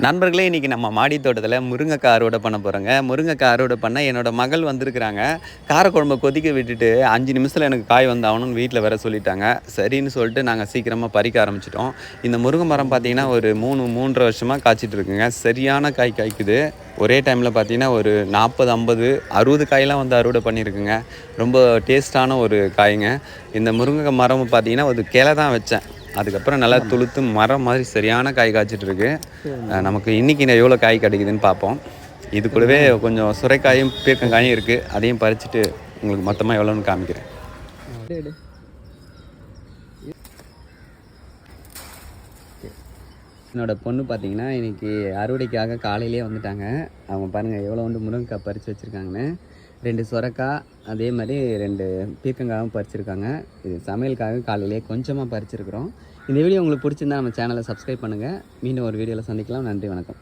நண்பர்களே, இன்றைக்கி நம்ம மாடி தோட்டத்தில் முருங்கைக்காய் அறுவடை பண்ண போகிறோங்க. முருங்கைக்காய் அறுவடை பண்ண என்னோடய மகள் வந்திருக்கிறாங்க. காரக்குழம்பை கொதிக்க விட்டுட்டு 5 நிமிஷத்தில் எனக்கு காய் வந்தாகணும்னு வீட்டில் வேற சொல்லிட்டாங்க. சரின்னு சொல்லிட்டு நாங்கள் சீக்கிரமாக பறிக்க ஆரம்பிச்சிட்டோம். இந்த முருங்கை மரம் பார்த்திங்கன்னா ஒரு 3-3.5 வருஷமாக காய்ச்சிட்டு இருக்குங்க. சரியான காய் காய்க்குது. ஒரே டைமில் பார்த்திங்கன்னா ஒரு 40, 50, 60 காயெல்லாம் வந்து அறுவடை பண்ணியிருக்குங்க. ரொம்ப டேஸ்ட்டான ஒரு காய்ங்க. இந்த முருங்கை மரம் பார்த்திங்கன்னா ஒரு கிளை தான் வச்சேன். அதுக்கப்புறம் நல்லா துளுத்து மரம் மாதிரி சரியான காய் காய்ச்சிட்டு இருக்கு. நமக்கு இன்றைக்கி எவ்வளோ காய் கிடைக்குதுன்னு பார்ப்போம். இது கூடவே கொஞ்சம் சுரைக்காயும் பீர்க்கங்காயும் இருக்குது. அதையும் பறிச்சுட்டு உங்களுக்கு மொத்தமாக எவ்வளோன்னு காமிக்கிறேன். என்னோடய பொண்ணு பார்த்தீங்கன்னா இன்றைக்கி அறுவடைக்காக காலையிலே வந்துட்டாங்க. அவங்க பாருங்கள் எவ்வளோ வந்து முருங்கைக்காய் பறித்து வச்சுருக்காங்கன்னு. 2 சுரைக்காய், அதே மாதிரி 2 பீர்க்கங்காயும் பறிச்சிருக்காங்க. இது சமையலுக்காக காலையிலே கொஞ்சமாக பறிச்சிருக்கிறோம். இந்த வீடியோ உங்களுக்கு பிடிச்சிருந்தா நம்ம சேனலை சப்ஸ்கிரைப் பண்ணுங்கள். மீண்டும் ஒரு வீடியோவில் சந்திக்கலாம். நன்றி, வணக்கம்.